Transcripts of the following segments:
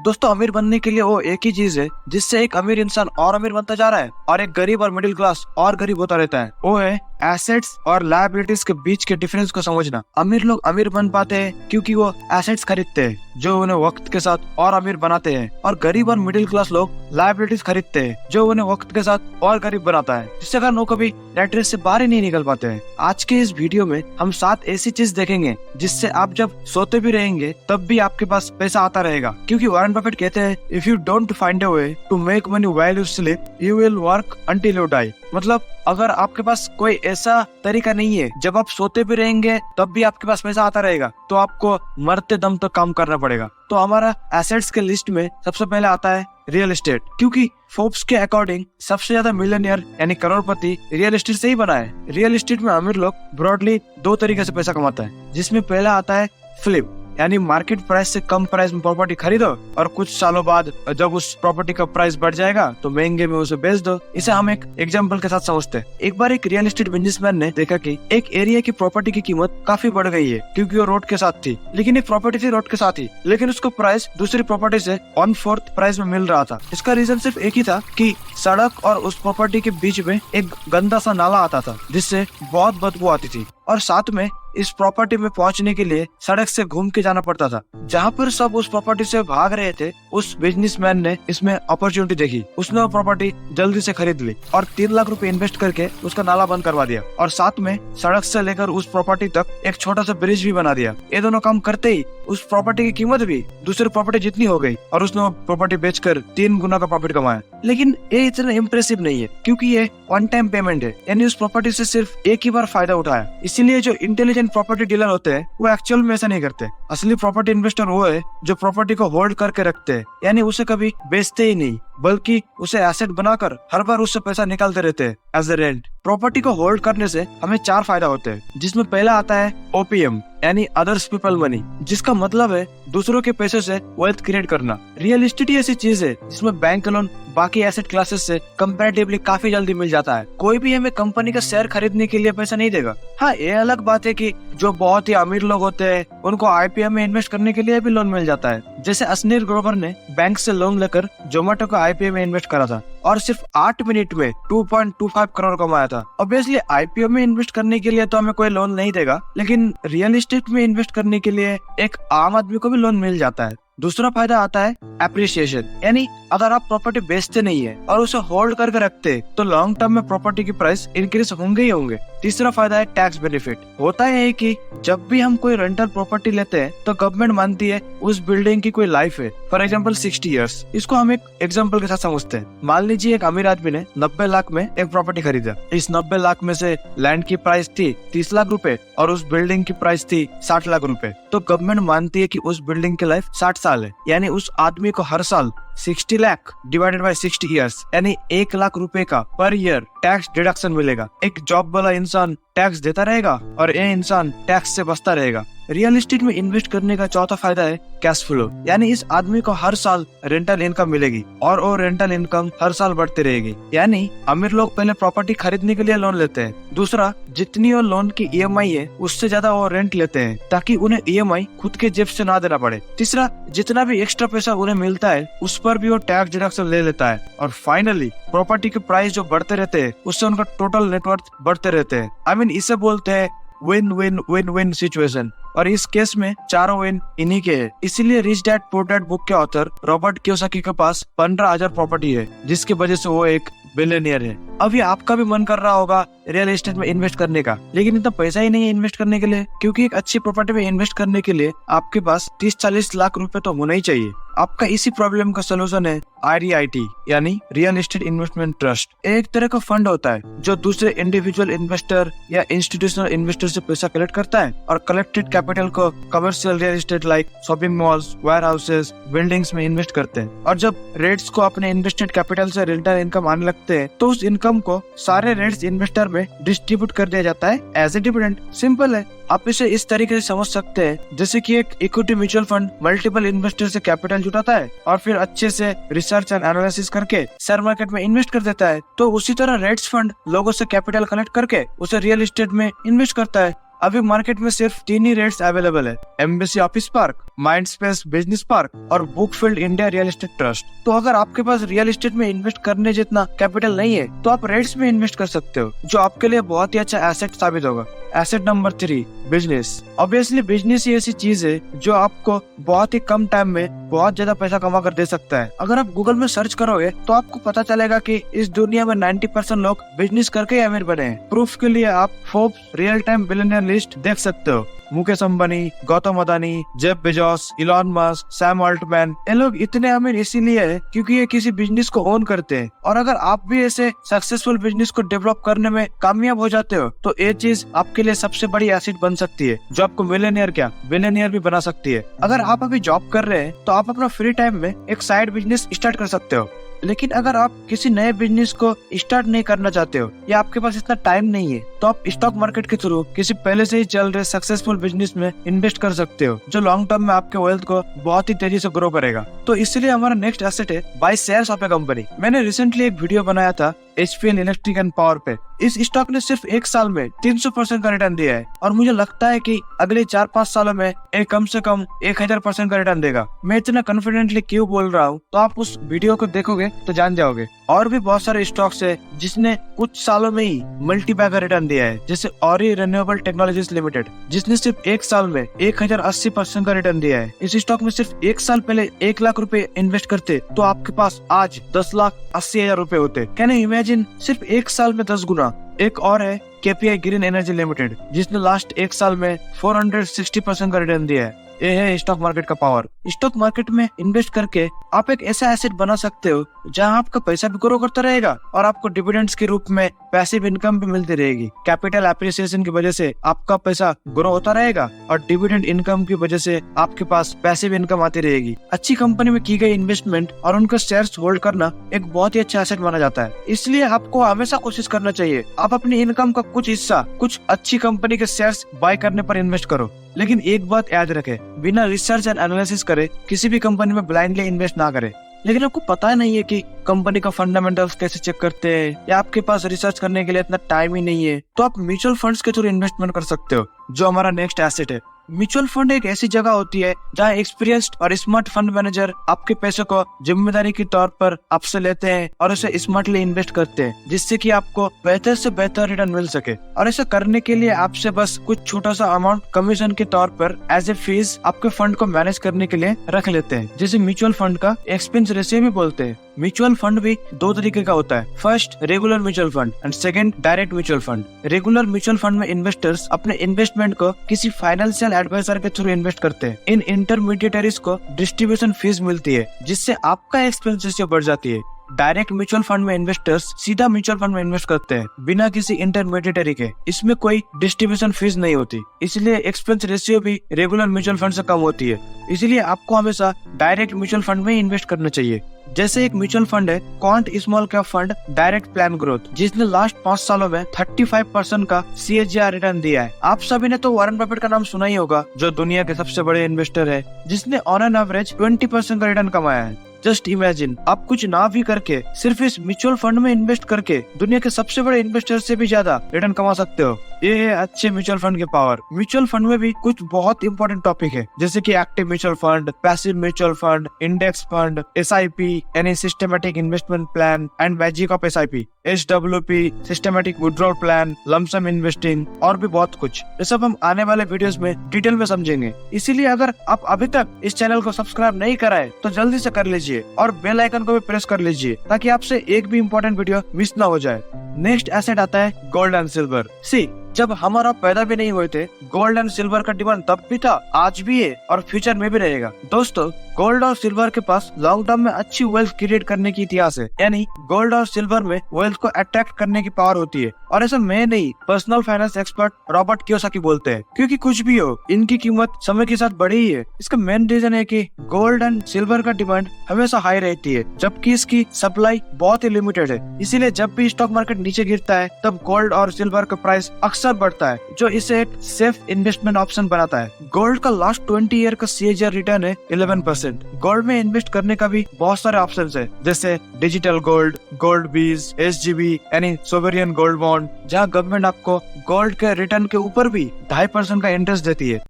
दोस्तों, अमीर बनने के लिए वो एक ही चीज है जिससे एक अमीर इंसान और अमीर बनता जा रहा है और एक गरीब और मिडिल क्लास और गरीब होता रहता है। वो है एसेट्स और लायबिलिटीज के बीच के डिफरेंस को समझना। अमीर लोग अमीर बन पाते हैं क्योंकि वो एसेट्स खरीदते हैं जो उन्हें वक्त के साथ और अमीर बनाते हैं, और गरीब और मिडिल क्लास लोग लायबिलिटीज खरीदते हैं जो उन्हें वक्त के साथ और गरीब बनाता है, जिससे कारण वो कभी रैट रेस से बाहर ही नहीं निकल पाते हैं। आज के इस वीडियो में हम 7 ऐसी चीज देखेंगे जिससे आप जब सोते भी रहेंगे तब भी आपके पास पैसा आता रहेगा, क्योंकि वॉरेन बफेट कहते हैं if you don't find a way to make money while you sleep you will work until you die. मतलब अगर आपके पास कोई ऐसा तरीका नहीं है जब आप सोते भी रहेंगे तब भी आपके पास पैसा आता रहेगा, तो आपको मरते दम तक काम करना पड़ेगा। तो हमारा एसेट्स के लिस्ट में सबसे पहले आता है रियल एस्टेट, क्योंकि फोर्ब्स के अकॉर्डिंग सबसे ज्यादा मिलियनियर यानी करोड़पति रियल एस्टेट से ही बना है। रियल एस्टेट में अमीर लोग ब्रॉडली 2 तरीके से पैसा कमाता है, जिसमें पहला आता है फ्लिप, यानी मार्केट प्राइस से कम प्राइस में प्रॉपर्टी खरीदो और कुछ सालों बाद जब उस प्रॉपर्टी का प्राइस बढ़ जाएगा तो महंगे में उसे बेच दो। इसे हम एक एग्जांपल के साथ समझते हैं। एक बार एक रियल एस्टेट बिजनेसमैन ने देखा कि एक एरिया की प्रॉपर्टी की कीमत काफी बढ़ गई है क्योंकि वो रोड के साथ थी, लेकिन एक प्रॉपर्टी थी रोड के साथ ही, लेकिन उसको प्राइस दूसरी प्रॉपर्टी से 1/4 प्राइस में मिल रहा था। इसका रीजन सिर्फ एक ही था कि सड़क और उस प्रॉपर्टी के बीच में एक गंदा सा नाला आता था जिससे बहुत बदबू आती थी, और साथ में इस प्रॉपर्टी में पहुंचने के लिए सड़क से घूम के जाना पड़ता था। जहाँ पर सब उस प्रॉपर्टी से भाग रहे थे, उस बिजनेसमैन ने इसमें अपॉर्चुनिटी देखी। उसने वो प्रॉपर्टी जल्दी से खरीद ली और 3 लाख रुपए इन्वेस्ट करके उसका नाला बंद करवा दिया, और साथ में सड़क से लेकर उस प्रॉपर्टी तक एक छोटा सा ब्रिज भी बना दिया। ये दोनों काम करते ही उस प्रॉपर्टी की कीमत भी दूसरी प्रॉपर्टी जितनी हो गई और उसने वो प्रॉपर्टी बेचकर 3 गुना का प्रॉफिट कमाया। लेकिन ये इतना इम्प्रेसिव नहीं है क्योंकि ये वन टाइम पेमेंट है, यानी उस प्रॉपर्टी से सिर्फ एक ही बार फायदा उठाया। इसीलिए जो इंटेलिजेंट प्रॉपर्टी डीलर होते हैं वो एक्चुअल में ऐसा नहीं करते। असली प्रॉपर्टी इन्वेस्टर वो है जो प्रॉपर्टी को होल्ड करके रखते हैं, यानी उसे कभी बेचते ही नहीं बल्कि उसे एसेट बनाकर हर बार उससे पैसा निकालते रहते हैं एज ए रेंट। प्रॉपर्टी को होल्ड करने से हमें 4 फायदा होते हैं, जिसमें पहला आता है ओपीएम यानी अदर्स पीपल मनी, जिसका मतलब है दूसरों के पैसे से वेल्थ क्रिएट करना। रियल एस्टेट ऐसी चीज है जिसमें बैंक लोन बाकी एसेट क्लासेस से कंपैरेटिवली काफी जल्दी मिल जाता है। कोई भी हमें कंपनी का शेयर खरीदने के लिए पैसा नहीं देगा। हाँ, ये अलग बात है कि जो बहुत ही अमीर लोग होते हैं उनको आईपीओ में इन्वेस्ट करने के लिए भी लोन मिल जाता है। जैसे असनीर ग्रोवर ने बैंक से लोन लेकर जोमेटो का आईपीओ में इन्वेस्ट करा था और सिर्फ 8 मिनट में 2.25 करोड़ कमाया था। ऑब्वियसली आईपीओ में इन्वेस्ट करने के लिए तो हमें कोई लोन नहीं देगा, लेकिन रियल एस्टेट में इन्वेस्ट करने के लिए एक आम आदमी को भी लोन मिल जाता है। दूसरा फायदा आता है एप्रिसिएशन, यानी अगर आप प्रॉपर्टी बेचते नहीं है और उसे होल्ड करके रखते तो लॉन्ग टर्म में प्रॉपर्टी की प्राइस इंक्रीज होंगे ही होंगे। तीसरा फायदा है टैक्स बेनिफिट। होता है कि जब भी हम कोई रेंटल प्रॉपर्टी लेते हैं तो गवर्नमेंट मानती है उस बिल्डिंग की कोई लाइफ है, फॉर एग्जाम्पल 60 ईयर्स। इसको हम एक एग्जाम्पल के साथ समझते हैं। मान लीजिए एक अमीर आदमी ने 90 लाख में एक प्रॉपर्टी खरीदा। इस 90 लाख में से लैंड की प्राइस थी 30 लाख रुपए और उस बिल्डिंग की प्राइस थी 60 लाख रुपए। तो गवर्नमेंट मानती है कि उस बिल्डिंग की लाइफ 60 साल है, यानी उस आदमी को हर साल 60 लाख डिवाइडेड बाय 60 ईयर्स यानी 1 लाख रुपए का पर ईयर टैक्स डिडक्शन मिलेगा। एक जॉब वाला इंसान टैक्स देता रहेगा और ये इंसान टैक्स से बचता रहेगा। रियल एस्टेट में इन्वेस्ट करने का चौथा फायदा है कैश फ्लो, यानी इस आदमी को हर साल रेंटल इनकम मिलेगी और वो रेंटल इनकम हर साल बढ़ती रहेगी। यानी अमीर लोग पहले प्रॉपर्टी खरीदने के लिए लोन लेते हैं। दूसरा, जितनी वो लोन की ईएमआई है उससे ज्यादा वो रेंट लेते हैं ताकि उन्हें ईएमआई खुद के जेब से ना देना पड़े। तीसरा, जितना भी एक्स्ट्रा पैसा उन्हें मिलता है उस पर भी वो टैक्स डिडक्शन ले लेता है। और फाइनली प्रॉपर्टी के प्राइस जो बढ़ते रहते हैं उससे उनका टोटल नेटवर्थ बढ़ते रहते हैं। आई मीन इसे बोलते हैं win win win win situation, और इस केस में चारों विन इन्हीं के है। इसीलिए rich dad poor dad book के ऑथर रॉबर्ट कियोसाकी के पास 15,000 प्रॉपर्टी है, जिसकी वजह से वो एक बिलियनियर है। अभी आपका भी मन कर रहा होगा रियल एस्टेट में इन्वेस्ट करने का, लेकिन इतना पैसा ही नहीं है इन्वेस्ट करने के लिए, क्योंकि एक अच्छी प्रॉपर्टी में इन्वेस्ट करने के लिए आपके पास 30-40 लाख रुपए तो होना ही चाहिए। आपका इसी प्रॉब्लम का सोल्यूशन है REIT यानी रियल एस्टेट इन्वेस्टमेंट ट्रस्ट। एक तरह का फंड होता है जो दूसरे इंडिविजुअल इन्वेस्टर या इंस्टीट्यूशनल इन्वेस्टर से पैसा कलेक्ट करता है और कलेक्टेड कैपिटल को commercial real estate like shopping malls, warehouses, buildings में इन्वेस्ट करते हैं। और जब रेट्स को अपने इन्वेस्टेड कैपिटल से रेंटल इनकम आने लगते हैं तो उस इनकम को सारे रेट्स इन्वेस्टर में डिस्ट्रीब्यूट कर दिया जाता है एज ए डिविडेंड। सिंपल है, आप इसे इस तरीके से समझ सकते हैं जैसे कि एक equity mutual fund multiple investor से कैपिटल जुटाता है और फिर अच्छे से रिसर्च एंड एनालिसिस करके शेयर मार्केट में इन्वेस्ट कर देता है। तो उसी तरह रेट्स फंड लोगों से कैपिटल कलेक्ट करके उसे रियल एस्टेट में इन्वेस्ट करता है। अभी मार्केट में सिर्फ 3 ही रेट्स अवेलेबल है, Embassy office park, Mindspace business park और Brookfield India real estate trust. तो अगर आपके पास रियल एस्टेट में इन्वेस्ट करने जितना कैपिटल नहीं है तो आप रेट्स में इन्वेस्ट कर सकते हो, जो आपके लिए बहुत ही अच्छा एसेट साबित होगा। Asset number 3, business. Obviously business ही ऐसी चीज है जो आपको बहुत ही कम टाइम में बहुत ज्यादा पैसा कमा कर दे सकता है। अगर आप गूगल में सर्च करोगे तो आपको पता चलेगा कि इस दुनिया में 90% लोग बिजनेस करके ही अमीर बने हैं। प्रूफ के लिए आप Forbes real time billionaire list देख सकते हो। Mukesh Ambani, Gautam Adani, Jeff Bezos, Elon Musk, Sam Altman, ये लोग इतने अमीर इसीलिए है क्योंकि ये किसी बिजनेस को ओन करते हैं। और अगर आप भी ऐसे सक्सेसफुल बिजनेस को डेवलप करने में कामयाब हो जाते हो तो ये चीज आपके लिए सबसे बड़ी एसेट बन सकती है, जो आपको मिलियनियर क्या बिलियनियर भी बना सकती है। अगर आप अभी जॉब कर रहे हैं तो आप अपना फ्री टाइम में एक साइड बिजनेस स्टार्ट कर सकते हो। लेकिन अगर आप किसी नए बिजनेस को स्टार्ट नहीं करना चाहते हो या आपके पास इतना टाइम नहीं है तो आप स्टॉक मार्केट के थ्रू किसी पहले से ही चल रहे सक्सेसफुल बिजनेस में इन्वेस्ट कर सकते हो, जो लॉन्ग टर्म में आपके वेल्थ को बहुत ही तेजी से ग्रो करेगा। तो इसलिए हमारा नेक्स्ट एसेट है by shares of A company. मैंने रिसेंटली एक वीडियो बनाया था HPL इलेक्ट्रिक एंड पावर पे। इस स्टॉक ने सिर्फ 1 साल में 300% का रिटर्न दिया है और मुझे लगता है कि अगले 4-5 सालों में एक कम से कम 1000% का रिटर्न देगा। मैं इतना कॉन्फिडेंटली क्यों बोल रहा हूँ तो आप उस वीडियो को देखोगे तो जान जाओगे। और भी बहुत सारे स्टॉक्स है जिसने कुछ सालों में ही मल्टीपैक का रिटर्न दिया है, जैसे ऑरी रिन्यूएबल टेक्नोलॉजीज लिमिटेड, जिसने सिर्फ 1 साल में 1080% का रिटर्न दिया है। इस स्टॉक में सिर्फ 1 साल पहले 1 लाख रुपए इन्वेस्ट करते तो आपके पास आज 10,80,000 रुपए होते। कैन यू इमेजिन, सिर्फ 1 साल में 10 गुना। एक और है KPI ग्रीन एनर्जी लिमिटेड, जिसने लास्ट 1 साल में 460% का रिटर्न दिया है। ये है स्टॉक मार्केट का पावर। स्टॉक मार्केट में इन्वेस्ट करके आप एक ऐसा एसेट बना सकते हो जहां आपका पैसा भी ग्रो करता रहेगा और आपको डिविडेंड्स के रूप में पैसिव इनकम भी मिलती रहेगी। कैपिटल एप्रिसिएशन की वजह से आपका पैसा ग्रो होता रहेगा और डिविडेंड इनकम की वजह से आपके पास पैसिव इनकम आती रहेगी। अच्छी कंपनी में की गई इन्वेस्टमेंट और उनका शेयर्स होल्ड करना एक बहुत ही अच्छा एसेट माना जाता है। इसलिए आपको हमेशा कोशिश करना चाहिए आप अपनी इनकम का कुछ हिस्सा कुछ अच्छी कंपनी के शेयर्स बाय करने पर इन्वेस्ट करो। लेकिन एक बात याद रखें, बिना रिसर्च एंड एनालिसिस करे किसी भी कंपनी में ब्लाइंडली इन्वेस्ट ना करें। लेकिन आपको पता नहीं है कि कंपनी का फंडामेंटल्स कैसे चेक करते हैं या आपके पास रिसर्च करने के लिए इतना टाइम ही नहीं है, तो आप म्यूचुअल फंड्स के थ्रू इन्वेस्टमेंट कर सकते हो, जो हमारा नेक्स्ट एसेट है। म्यूचुअल फंड एक ऐसी जगह होती है जहाँ एक्सपीरियंस्ड और स्मार्ट फंड मैनेजर आपके पैसे को जिम्मेदारी के तौर पर आपसे लेते हैं और उसे स्मार्टली इन्वेस्ट करते हैं, जिससे कि आपको बेहतर से बेहतर रिटर्न मिल सके। और ऐसा करने के लिए आपसे बस कुछ छोटा सा अमाउंट कमीशन के तौर पर एज ए फीस आपके फंड को मैनेज करने के लिए रख लेते हैं, जिसे म्यूचुअल फंड का एक्सपेंस रेशियो भी बोलते हैं। म्यूचुअल फंड भी 2 तरीके का होता है, first regular mutual fund and second direct mutual fund. Regular mutual fund में इन्वेस्टर्स अपने इन्वेस्टमेंट को किसी फाइनेंशियल एडवाइजर के थ्रू इन्वेस्ट करते हैं। इन इंटरमीडिएटरीज को डिस्ट्रीब्यूशन फीस मिलती है, जिससे आपका एक्सपेंस रेशियो बढ़ जाती है। डायरेक्ट म्यूचुअल फंड में इन्वेस्टर्स सीधा म्यूचुअल फंड में इन्वेस्ट करते हैं बिना किसी इंटरमीडिएटरी के। इसमें कोई डिस्ट्रीब्यूशन फीस नहीं होती, इसलिए एक्सपेंस रेशियो भी रेगुलर म्यूचुअल फंड से कम होती है। इसलिए आपको हमेशा डायरेक्ट म्यूचुअल फंड में इन्वेस्ट करना चाहिए। जैसे एक म्यूचुअल फंड है quant small cap fund direct plan growth, जिसने लास्ट 5 सालों में 35% का CAGR रिटर्न दिया है। आप सभी ने तो वॉरेन बफेट का नाम सुना ही होगा, जो दुनिया के सबसे बड़े इन्वेस्टर है, जिसने ऑन एन एवरेज 20% का रिटर्न कमाया है। जस्ट इमेजिन, आप कुछ ना भी करके सिर्फ इस म्यूचुअल फंड में इन्वेस्ट करके दुनिया के सबसे बड़े इन्वेस्टर से भी ज्यादा रिटर्न कमा सकते हो। ये है अच्छे म्यूचुअल फंड के पावर। म्यूचुअल फंड में भी कुछ बहुत इंपॉर्टेंट टॉपिक है, जैसे कि active mutual fund, passive mutual fund, index fund, SIP यानी systematic investment plan and magic of SIP, SWP systematic withdrawal plan, lump sum investing और भी बहुत कुछ। ये सब हम आने वाले वीडियोस में डिटेल में समझेंगे। इसीलिए अगर आप अभी तक इस चैनल को सब्सक्राइब नहीं कराए तो जल्दी से कर लीजिए और बेल आइकन को भी प्रेस कर लीजिए, ताकि आपसे एक भी इम्पोर्टेंट वीडियो मिस ना हो जाए। नेक्स्ट एसेट आता है गोल्ड एंड सिल्वर। सी, जब हमारा पैदा भी नहीं हुए थे, गोल्ड एंड सिल्वर का डिमांड तब भी था, आज भी है और फ्यूचर में भी रहेगा। दोस्तों, गोल्ड और सिल्वर के पास लॉन्ग टर्म में अच्छी वेल्थ क्रिएट करने की इतिहास है, यानी गोल्ड और सिल्वर में वेल्थ को अट्रैक्ट करने की पावर होती है। और ऐसा मैं नहीं, personal finance expert Robert Kiyosaki बोलते हैं। क्योंकि कुछ भी हो, इनकी कीमत समय के साथ बढ़ी ही है। इसका मेन रीजन है कि गोल्ड एंड सिल्वर का डिमांड हमेशा हाई रहती है, जबकि इसकी सप्लाई बहुत ही लिमिटेड है। इसीलिए जब भी स्टॉक मार्केट नीचे गिरता है, तब गोल्ड और सिल्वर का प्राइस अक्सर हमेशा बढ़ता है, जो इसे एक सेफ इन्वेस्टमेंट ऑप्शन बनाता है। गोल्ड का लास्ट 20 ईयर का CAGR रिटर्न है 11%। गोल्ड में इन्वेस्ट करने का भी बहुत सारे ऑप्शन है, जैसे डिजिटल गोल्ड, गोल्ड बीज, SGB यानी सोवरियन गोल्ड बॉन्ड, जहाँ गवर्नमेंट आपको गोल्ड के रिटर्न के ऊपर भी 2.5% का इंटरेस्ट देती है।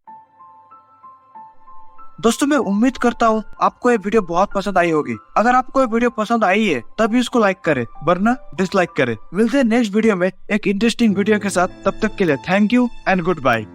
दोस्तों मैं उम्मीद करता हूँ आपको ये वीडियो बहुत पसंद आई होगी। अगर आपको ये वीडियो पसंद आई है तभी इसको लाइक करें, वरना डिसलाइक करें। मिलते हैं नेक्स्ट वीडियो में एक इंटरेस्टिंग वीडियो के साथ। तब तक के लिए thank you and good bye.